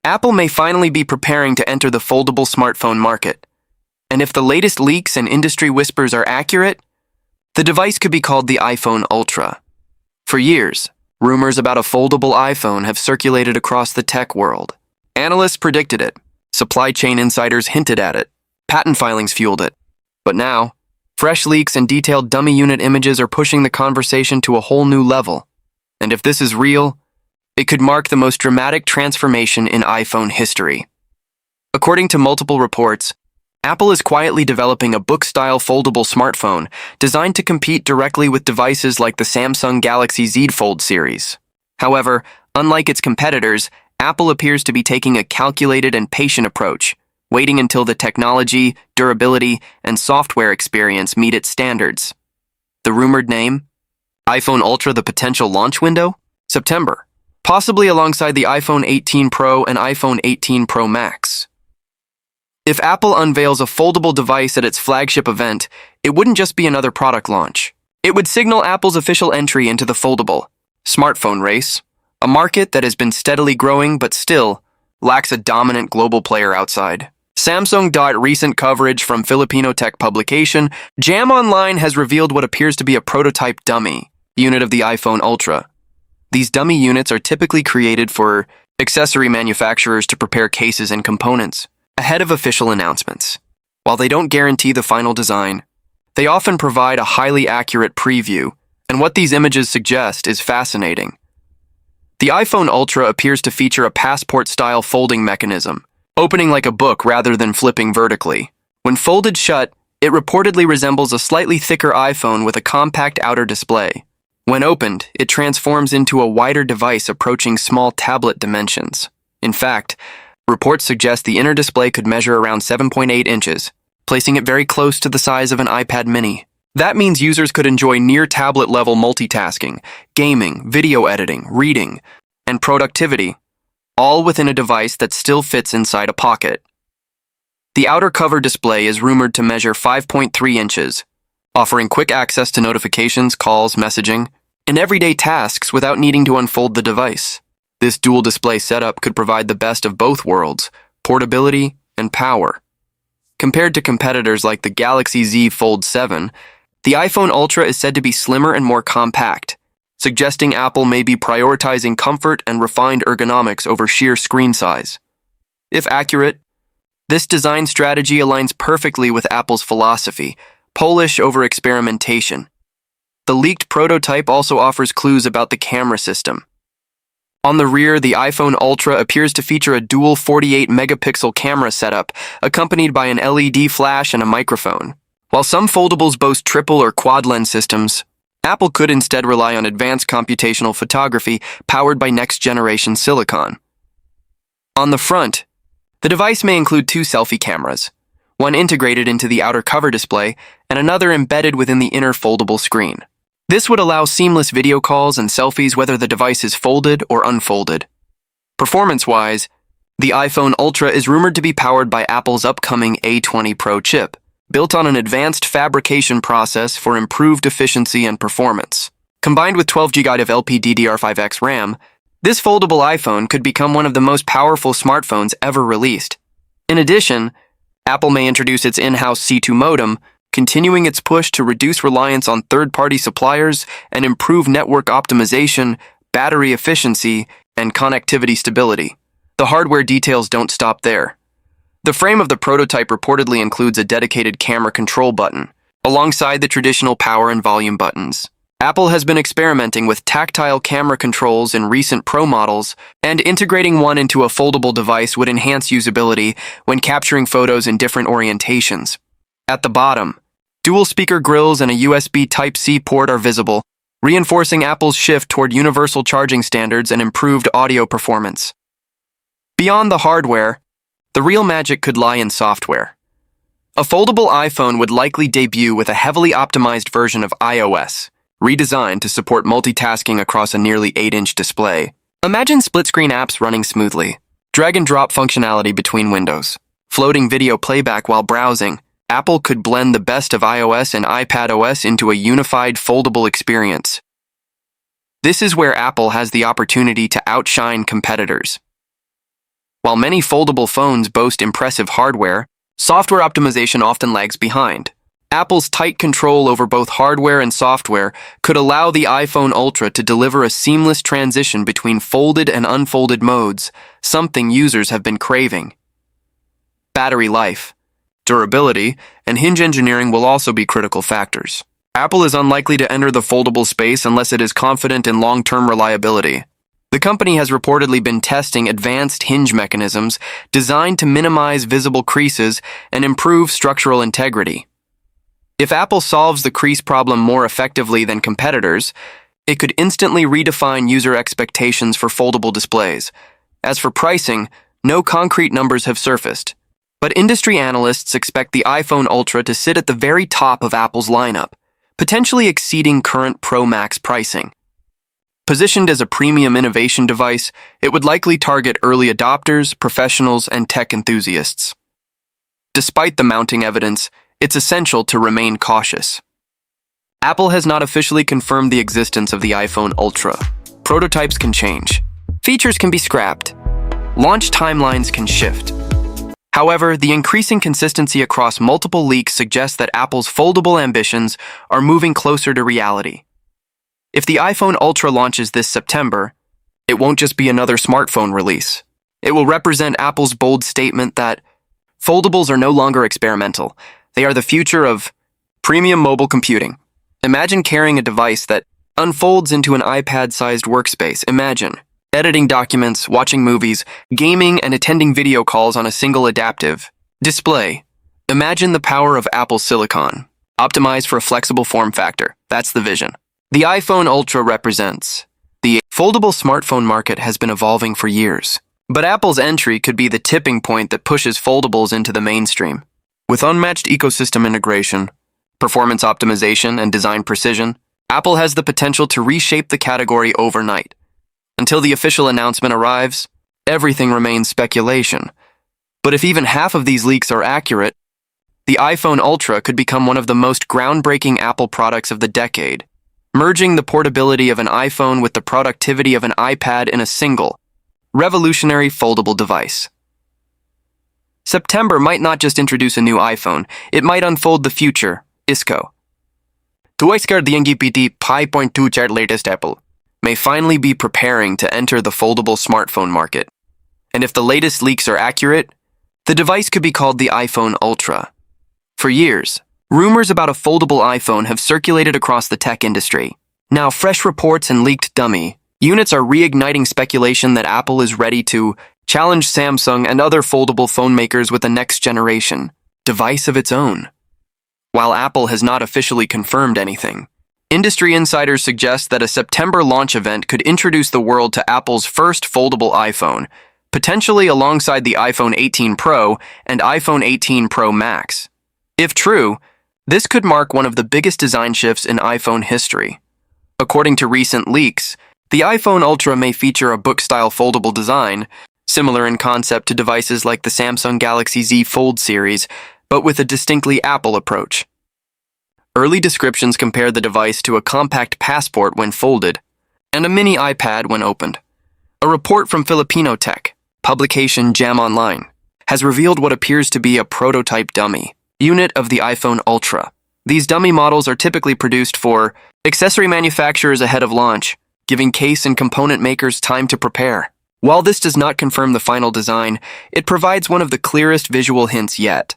Apple may finally be preparing to enter the foldable smartphone market. And if the latest leaks and industry whispers are accurate, the device could be called the iPhone Ultra. For years, rumors about a foldable iPhone have circulated across the tech world. Analysts predicted it, supply chain insiders hinted at it, patent filings fueled it. But now, fresh leaks and detailed dummy unit images are pushing the conversation to a whole new level. And if this is real, it could mark the most dramatic transformation in iPhone history. According to multiple reports, Apple is quietly developing a book-style foldable smartphone designed to compete directly with devices like the Samsung Galaxy Z Fold series. However, unlike its competitors, Apple appears to be taking a calculated and patient approach, waiting until the technology, durability, and software experience meet its standards. The rumored name? iPhone Ultra, the potential launch window? September, possibly alongside the iPhone 18 Pro and iPhone 18 Pro Max. If Apple unveils a foldable device at its flagship event, it wouldn't just be another product launch. It would signal Apple's official entry into the foldable smartphone race, a market that has been steadily growing but still lacks a dominant global player outside. Samsung. Recent coverage from Filipino tech publication Jam Online has revealed what appears to be a prototype dummy unit of the iPhone Ultra. These dummy units are typically created for accessory manufacturers to prepare cases and components ahead of official announcements. While they don't guarantee the final design, they often provide a highly accurate preview, and what these images suggest is fascinating. The iPhone Ultra appears to feature a passport-style folding mechanism, opening like a book rather than flipping vertically. When folded shut, it reportedly resembles a slightly thicker iPhone with a compact outer display. When opened, it transforms into a wider device approaching small tablet dimensions. In fact, reports suggest the inner display could measure around 7.8 inches, placing it very close to the size of an iPad mini. That means users could enjoy near-tablet-level multitasking, gaming, video editing, reading, and productivity, all within a device that still fits inside a pocket. The outer cover display is rumored to measure 5.3 inches, offering quick access to notifications, calls, messaging, and everyday tasks without needing to unfold the device. This dual display setup could provide the best of both worlds, portability and power. Compared to competitors like the Galaxy Z Fold 7, the iPhone Ultra is said to be slimmer and more compact, suggesting Apple may be prioritizing comfort and refined ergonomics over sheer screen size. If accurate, this design strategy aligns perfectly with Apple's philosophy, polish over experimentation. The leaked prototype also offers clues about the camera system. On the rear, the iPhone Ultra appears to feature a dual 48-megapixel camera setup, accompanied by an LED flash and a microphone. While some foldables boast triple or quad lens systems, Apple could instead rely on advanced computational photography powered by next-generation silicon. On the front, the device may include two selfie cameras, one integrated into the outer cover display and another embedded within the inner foldable screen. This would allow seamless video calls and selfies whether the device is folded or unfolded. Performance-wise, the iPhone Ultra is rumored to be powered by Apple's upcoming A20 Pro chip, built on an advanced fabrication process for improved efficiency and performance. Combined with 12 GB of LPDDR5X RAM, this foldable iPhone could become one of the most powerful smartphones ever released. In addition, Apple may introduce its in-house C2 modem, continuing its push to reduce reliance on third-party suppliers and improve network optimization, battery efficiency, and connectivity stability. The hardware details don't stop there. The frame of the prototype reportedly includes a dedicated camera control button, alongside the traditional power and volume buttons. Apple has been experimenting with tactile camera controls in recent Pro models, and integrating one into a foldable device would enhance usability when capturing photos in different orientations. At the bottom, dual speaker grills and a USB Type-C port are visible, reinforcing Apple's shift toward universal charging standards and improved audio performance. Beyond the hardware, the real magic could lie in software. A foldable iPhone would likely debut with a heavily optimized version of iOS, redesigned to support multitasking across a nearly 8-inch display. Imagine split-screen apps running smoothly, drag-and-drop functionality between windows, floating video playback while browsing. Apple could blend the best of iOS and iPadOS into a unified foldable experience. This is where Apple has the opportunity to outshine competitors. While many foldable phones boast impressive hardware, software optimization often lags behind. Apple's tight control over both hardware and software could allow the iPhone Ultra to deliver a seamless transition between folded and unfolded modes, something users have been craving. Battery life, durability, and hinge engineering will also be critical factors. Apple is unlikely to enter the foldable space unless it is confident in long-term reliability. The company has reportedly been testing advanced hinge mechanisms designed to minimize visible creases and improve structural integrity. If Apple solves the crease problem more effectively than competitors, it could instantly redefine user expectations for foldable displays. As for pricing, no concrete numbers have surfaced, but industry analysts expect the iPhone Ultra to sit at the very top of Apple's lineup, potentially exceeding current Pro Max pricing. Positioned as a premium innovation device, it would likely target early adopters, professionals, and tech enthusiasts. Despite the mounting evidence, it's essential to remain cautious. Apple has not officially confirmed the existence of the iPhone Ultra. Prototypes can change. Features can be scrapped. Launch timelines can shift. However, the increasing consistency across multiple leaks suggests that Apple's foldable ambitions are moving closer to reality. If the iPhone Ultra launches this September, it won't just be another smartphone release. It will represent Apple's bold statement that foldables are no longer experimental. They are the future of premium mobile computing. Imagine carrying a device that unfolds into an iPad-sized workspace. Imagine editing documents, watching movies, gaming, and attending video calls on a single adaptive display. Imagine the power of Apple Silicon, optimized for a flexible form factor. That's the vision. The iPhone Ultra represents. The foldable smartphone market has been evolving for years, but Apple's entry could be the tipping point that pushes foldables into the mainstream. With unmatched ecosystem integration, performance optimization, and design precision, Apple has the potential to reshape the category overnight. Until the official announcement arrives, everything remains speculation. But if even half of these leaks are accurate, the iPhone Ultra could become one of the most groundbreaking Apple products of the decade, merging the portability of an iPhone with the productivity of an iPad in a single, revolutionary foldable device. September might not just introduce a new iPhone, it might unfold the future, ISCO. the NGPT 5.2 chart latest Apple may finally be preparing to enter the foldable smartphone market. And if the latest leaks are accurate, the device could be called the iPhone Ultra. For years, rumors about a foldable iPhone have circulated across the tech industry. Now, fresh reports and leaked dummy units are reigniting speculation that Apple is ready to challenge Samsung and other foldable phone makers with a next-generation device of its own. While Apple has not officially confirmed anything, industry insiders suggest that a September launch event could introduce the world to Apple's first foldable iPhone, potentially alongside the iPhone 18 Pro and iPhone 18 Pro Max. If true, this could mark one of the biggest design shifts in iPhone history. According to recent leaks, the iPhone Ultra may feature a book-style foldable design, similar in concept to devices like the Samsung Galaxy Z Fold series, but with a distinctly Apple approach. Early descriptions compare the device to a compact passport when folded, and a mini iPad when opened. A report from Filipino tech publication Jam Online has revealed what appears to be a prototype dummy unit of the iPhone Ultra. These dummy models are typically produced for accessory manufacturers ahead of launch, giving case and component makers time to prepare. While this does not confirm the final design, it provides one of the clearest visual hints yet.